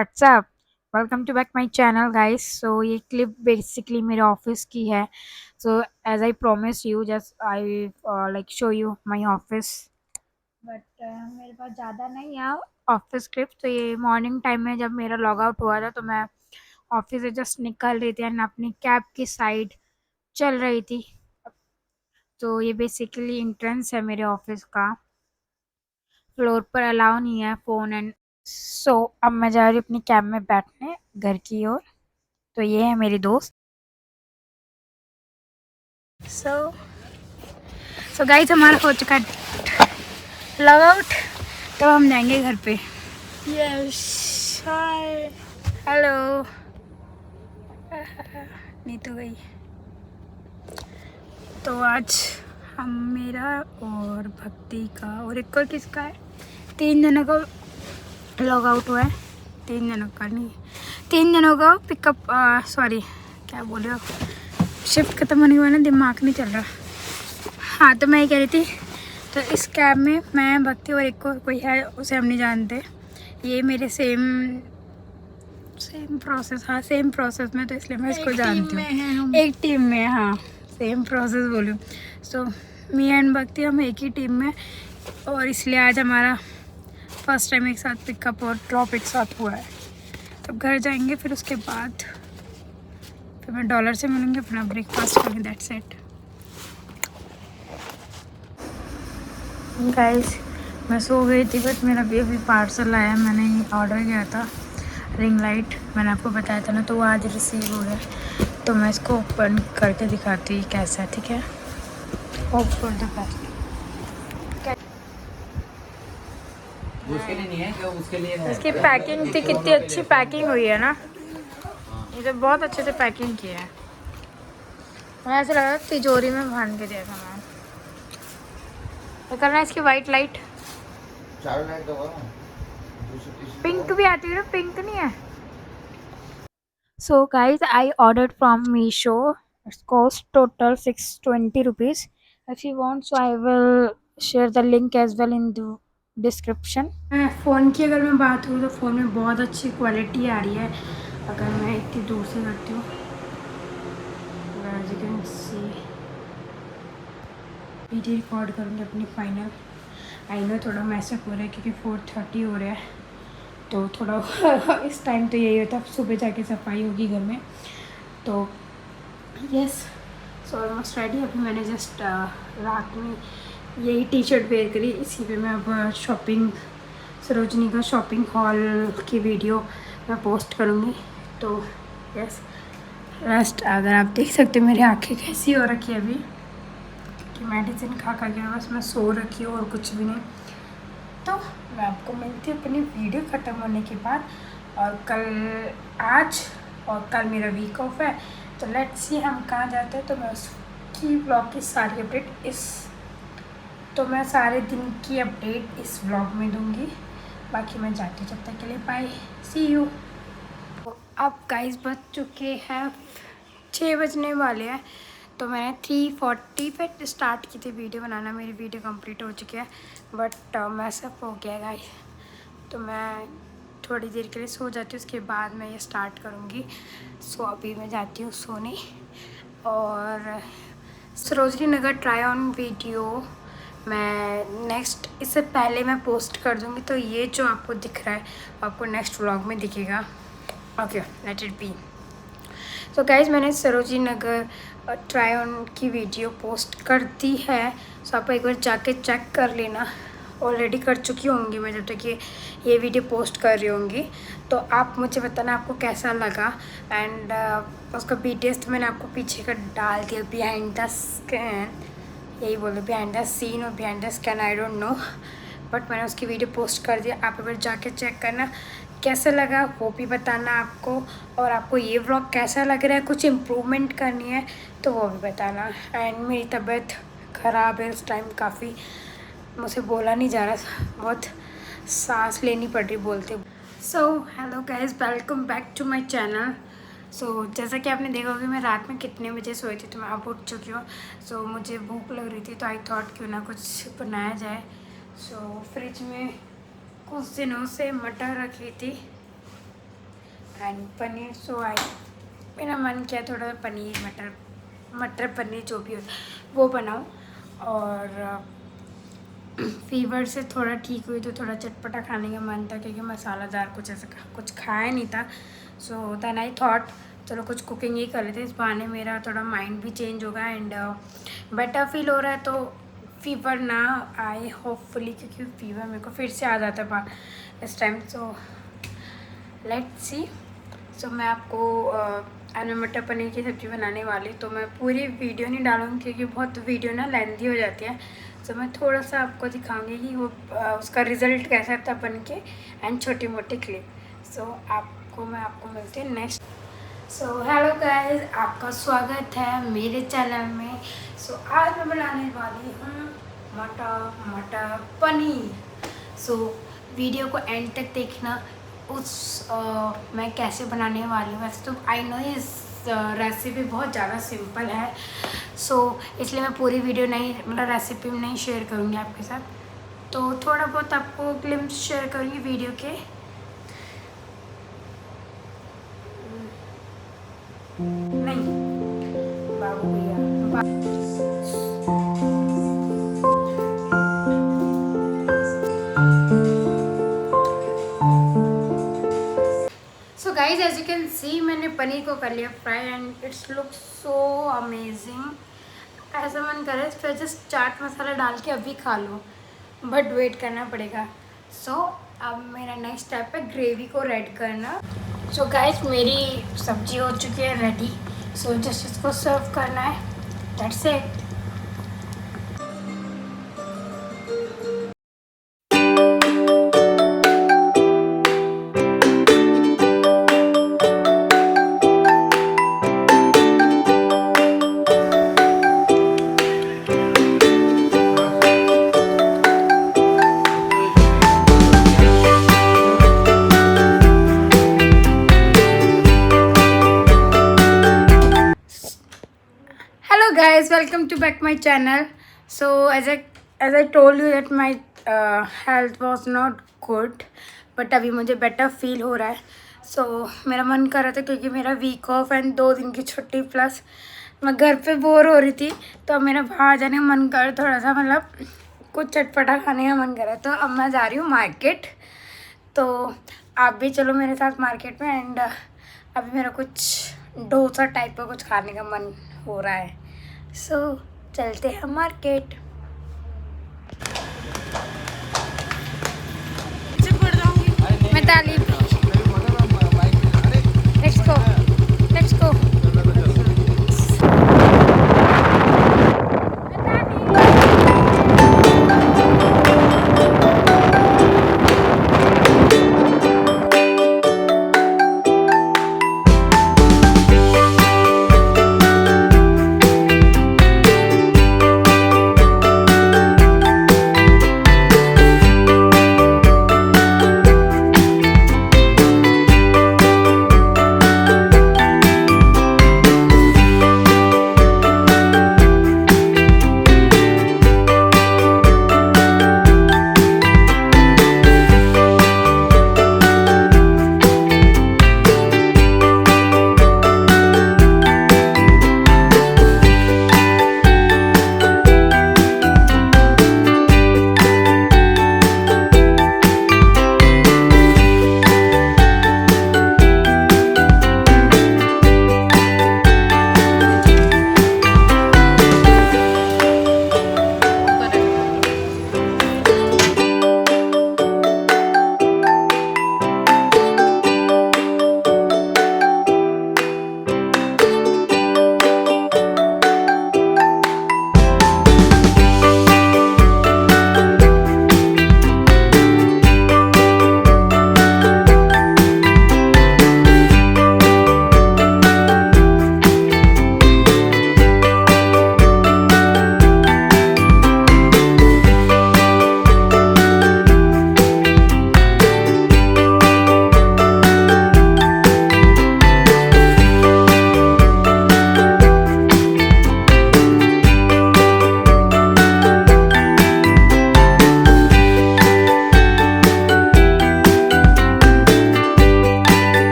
WhatsApp. Welcome to back my channel guys. So ये clip basically मेरे office की है। So as I promise you, just I like show you my office. But मेरे पास ज़्यादा नहीं है ऑफिस क्लिप। तो ये मॉर्निंग टाइम में जब मेरा लॉग आउट हुआ था तो मैं ऑफिस से जस्ट निकल रही थी एंड अपनी कैब की साइड चल रही थी। तो ये बेसिकली एंट्रेंस है मेरे ऑफिस का। फ्लोर पर अलाउ नहीं है फ़ोन एंड सो अब मैं जा रही हूँ अपनी कैब में बैठने घर की ओर। तो ये है मेरी दोस्त। सो सो गाइस, हमारा हो चुका है लॉग आउट। तो हम जाएंगे घर पे। यस, हाय, हेलो। नहीं तो गई। तो आज हम मेरा और भक्ति का और एक और किसका है, 3 जनों का लॉग आउट हुआ है। 3 जनों का नहीं, 3 जनों का पिकअप, सॉरी क्या बोल रहे हो, शिफ्ट खत्म होने के बाद ना दिमाग नहीं चल रहा। हाँ, तो मैं ये कह रही थी, तो इस कैब में मैं, भक्ति और एक और कोई है, उसे हम नहीं जानते। ये मेरे सेम प्रोसेस, हाँ सेम प्रोसेस में, तो इसलिए मैं इसको जानती हूँ। एक टीम में, हाँ सेम प्रोसेस बोलूँ। सो मी एंड भक्ति हम एक ही टीम में, और इसलिए आज हमारा फर्स्ट टाइम एक साथ पिकअप और ड्रॉप एक साथ हुआ है। तब घर जाएंगे, फिर उसके बाद फिर मैं डॉलर से मिलूँगी, अपना ब्रेकफास्ट करूँगी, दैट्स इट। गाइस, मैं सो गई थी बट मेरा अभी पार्सल आया। मैंने ऑर्डर किया था रिंग लाइट, मैंने आपको बताया था ना, तो वो आज रिसीव हो गया। तो मैं इसको ओपन करके दिखाती हूँ कैसा है, ठीक है। Open the best. उसके लिए नहीं है क्या, उसके लिए है। इसकी पैकिंग थी, कितनी अच्छी पैकिंग हुई है ना। ये तो बहुत अच्छे से पैकिंग किया है। मुझे ऐसा लगा तिजोरी में बांध के दिया था मैं। तो करना है इसकी वाइट लाइट। चार लाइट दो ना, पिंक भी आती है ना, पिंक नहीं है। So guys, I ordered from Meesho. It's cost total 620 rupees. If you want, so I will share the link as well in the description. Phone की अगर मैं बात करूँ तो फ़ोन में बहुत अच्छी क्वालिटी आ रही है। अगर मैं इतनी दूर से करती हूँ, as you can see, video record करूँगी अपनी फाइनल। आई नो थोड़ा मैसअप हो रहा है क्योंकि 4:30 हो रहा है, तो थोड़ा इस टाइम तो यही होता है, सुबह जाके सफाई होगी घर में। तो यस, सो ऑलमोस्ट रेडी। अभी मैंने जस्ट रात में यही टी शर्ट वेयर करी, इसी पे मैं अब शॉपिंग, सरोजनी का शॉपिंग हॉल की वीडियो मैं पोस्ट करूँगी। तो यस, रेस्ट, अगर आप देख सकते हो मेरी आँखें कैसी हो रखी है अभी, कि मेडिसिन खा खा के बस मैं सो रखी हूँ और कुछ भी नहीं। तो मैं आपको मिलती हूँ अपनी वीडियो ख़त्म होने के बाद। और कल, आज और कल मेरा वीक ऑफ है, तो लेट्स सी हम कहाँ जाते हैं। तो मैं उसकी ब्लॉग की सारी अपडेट तो मैं सारे दिन की अपडेट इस ब्लॉग में दूंगी। बाकी मैं जाती हूँ, जब तक के लिए बाय, सी यू। तो अब गाइस बज चुके हैं 6 बजने वाले हैं। तो मैंने 3:40 पे स्टार्ट की थी वीडियो बनाना, मेरी वीडियो कंप्लीट हो चुकी है बट मैसअप हो गया गाइस। तो मैं थोड़ी देर के लिए सो जाती हूँ, उसके बाद मैं ये स्टार्ट करूँगी। सो अभी मैं जाती हूँ सोने। और Sarojini Nagar try on video मैं नेक्स्ट, इससे पहले मैं पोस्ट कर दूँगी। तो ये जो आपको दिख रहा है आपको नेक्स्ट व्लॉग में दिखेगा। Okay, let it be. तो गाइज, मैंने सरोजनी नगर ट्राई ऑन की वीडियो पोस्ट कर दी है। सो आप एक बार जाके चेक कर लेना। ऑलरेडी कर चुकी होंगी मैं जब तक ये वीडियो पोस्ट कर रही होंगी। तो आप मुझे बताना आपको कैसा लगा। एंड उसका BTS तो मैंने आपको पीछे का डाल दिया, बिहाइंड द स्कैन, यही बोलो, बिहाइंड द सीन और behind the scan, I don't know, but मैंने उसकी वीडियो पोस्ट कर दिया। आप एक बार जाके चेक करना कैसा लगा, वो भी बताना आपको। और आपको ये व्लॉग कैसा लग रहा है, कुछ इम्प्रूवमेंट करनी है तो वो भी बताना। एंड मेरी तबीयत ख़राब है इस टाइम काफ़ी, मुझसे बोला नहीं जा रहा, बहुत सांस लेनी पड़ रही बोलते। So hello guys, welcome back to my channel. So जैसा कि आपने देखा होगा मैं रात में कितने बजे सोई थी, तो मैं अब उठ चुकी हूँ। सो मुझे भूख लग रही थी, तो आई थॉट क्यों ना कुछ बनाया जाए। सो फ्रिज में कुछ दिनों से मटर रखी थी, एंड पनीर सो आई मेरा मन किया थोड़ा पनीर मटर पनीर जो भी हो वो बनाऊँ। और फीवर से थोड़ा ठीक हुई तो थोड़ा चटपटा खाने का मन था क्योंकि मसालादार कुछ ऐसा कुछ खाया नहीं था। सो देन आई थॉट चलो कुछ कुकिंग ही कर लेते, इस बहाने मेरा थोड़ा माइंड भी चेंज होगा एंड बेटर फील हो रहा है तो फीवर ना आए होपफुली, क्योंकि फीवर मेरे को फिर से आ जाता है इस टाइम। So let's see. सो मैं आपको आलू मटर पनीर की सब्ज़ी बनाने वाली, तो मैं पूरी वीडियो नहीं डालूँगी क्योंकि बहुत वीडियो ना लेंथी हो जाती है। तो मैं थोड़ा सा आपको दिखाऊंगी कि वो उसका रिज़ल्ट कैसा था बन के एंड छोटी मोटी क्लिप। सो मैं आपको मिलती हूँ नेक्स्ट। सो हेलो गाइस, आपका स्वागत है मेरे चैनल में। सो आज मैं बनाने वाली हूँ मटर पनीर। सो वीडियो को एंड तक देखना। मैं कैसे बनाने वाली हूँ, वैसे तो आई नो इस रेसिपी बहुत ज़्यादा सिंपल है। सो इसलिए मैं पूरी वीडियो नहीं मतलब रेसिपी नहीं शेयर करूँगी आपके साथ, तो थोड़ा बहुत आपको ग्लिम्स शेयर करूँगी वीडियो के। नहीं बाबू भैया so guys as you can see मैंने पनीर को कर लिया fry and it's look so amazing. ऐसा मन करे फिर जस्ट चाट मसाला डाल के अभी खा लो, बट वेट करना पड़ेगा। सो अब मेरा नेक्स्ट स्टेप है ग्रेवी को रेड करना। सो गाइस मेरी सब्जी हो चुकी है रेडी। सो जस्ट इसको सर्व करना है, that's it. Guys, welcome to back my channel. So as I told you that my health was not good, but अभी मुझे better feel हो रहा है। So मेरा मन कर रहा था क्योंकि मेरा वीक ऑफ एंड 2 दिन की छुट्टी प्लस मैं घर पे बोर हो रही थी, तो अब मेरा बाहर जाने का मन कर थोड़ा सा मतलब कुछ चटपटा खाने का मन कर रहा है। तो अब मैं जा रही हूँ मार्केट, तो आप भी चलो मेरे साथ मार्केट में। एंड अभी मेरा कुछ डोसा टाइप का कुछ खाने का मन हो रहा है। सो चलते हैं मार्केट। मैं ताली let's go let's go.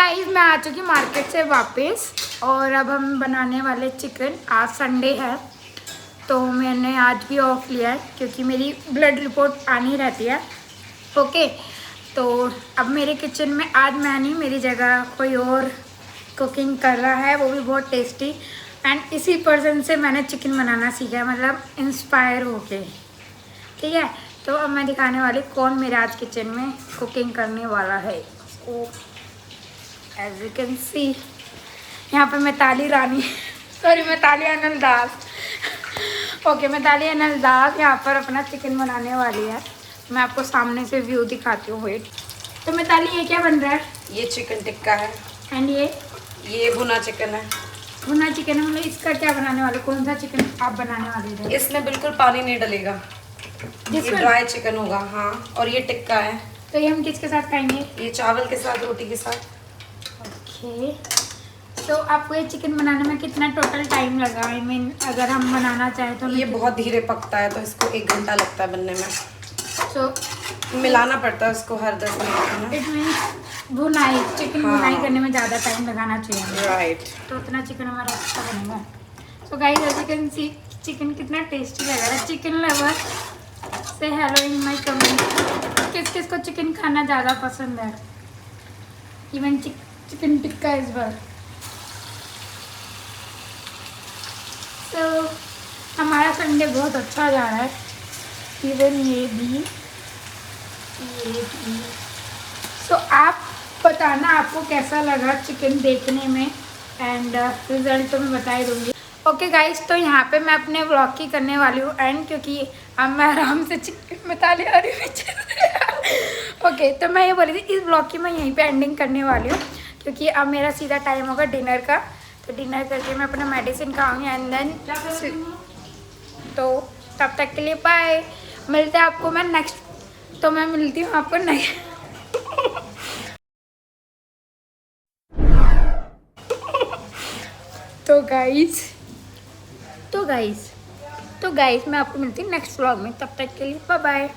Guys मैं आ चुकी मार्केट से वापस और अब हम बनाने वाले चिकन। आज संडे है तो मैंने आज भी ऑफ लिया है क्योंकि मेरी ब्लड रिपोर्ट आनी रहती है। ओके, तो अब मेरे किचन में आज मैं नहीं, मेरी जगह कोई और कुकिंग कर रहा है, वो भी बहुत टेस्टी। एंड इसी पर्सन से मैंने चिकन बनाना सीखा है, मतलब इंस्पायर होके। ठीक है, तो अब मैं दिखाने वाली कौन मेरे आज किचन में कुकिंग करने वाला है। एज यू कैन सी यहाँ पे मिताली रानी सॉरी मिताली अनिल दास ओके, मिताली अनिल दास यहाँ पर अपना चिकन बनाने वाली है। मैं आपको सामने से व्यू दिखाती हूँ, वेट। तो मिताली ये क्या बन रहा है? ये चिकन टिक्का है। एंड ये भुना चिकन है। भुना चिकन है, मतलब इसका क्या बनाने वाले? कौन सा चिकन आप बनाने वाले थे? इसमें बिल्कुल पानी नहीं डलेगा, ये ड्राई चिकन होगा। हाँ, और ये टिक्का है। तो ये हम किसके साथ खाएंगे? ये चावल के साथ, रोटी के साथ। ओके, तो आपको ये चिकन बनाने में कितना टोटल टाइम लगा? आई मीन अगर हम बनाना चाहें तो? ये बहुत धीरे पकता है तो इसको 1 घंटा लगता है बनने में। सो मिलाना पड़ता है इसको हर 10 मिनट में। इट मीन्स भुनाई, चिकन भुनाई करने में ज़्यादा टाइम लगाना चाहिए। राइट, तो उतना चिकन हमारा अच्छा बनेगा। So guys as you can see chicken कितना टेस्टी लग रहा है। चिकन लवर से हेलो इन माय कमेंट, किस किस को चिकन खाना ज़्यादा पसंद है? इवन चिकन टिक्का इस बार। तो हमारा संडे बहुत अच्छा जा रहा है। इवन ये भी। सो आप बताना आपको कैसा लगा चिकन देखने में, एंड रिजल्ट तो मैं बता ही दूँगी। ओके गाइस, तो यहाँ पे मैं अपने व्लॉग की करने वाली हूँ एंड, क्योंकि अब मैं आराम से चिकन बता ले रही हूँ। ओके, तो मैं ये बोली थी इस व्लॉग की मैं यहीं पे एंडिंग करने वाली हूँ क्योंकि अब मेरा सीधा टाइम होगा डिनर का। तो डिनर करके मैं अपना मेडिसिन खाऊंगी एंड देन तो तब तक के लिए बाय। मिलते हैं आपको मैं नेक्स्ट, तो मैं मिलती हूँ आपको नेक्स्ट। तो गाइस मैं आपको मिलती हूँ नेक्स्ट व्लॉग में। तब तक के लिए बाय बाय।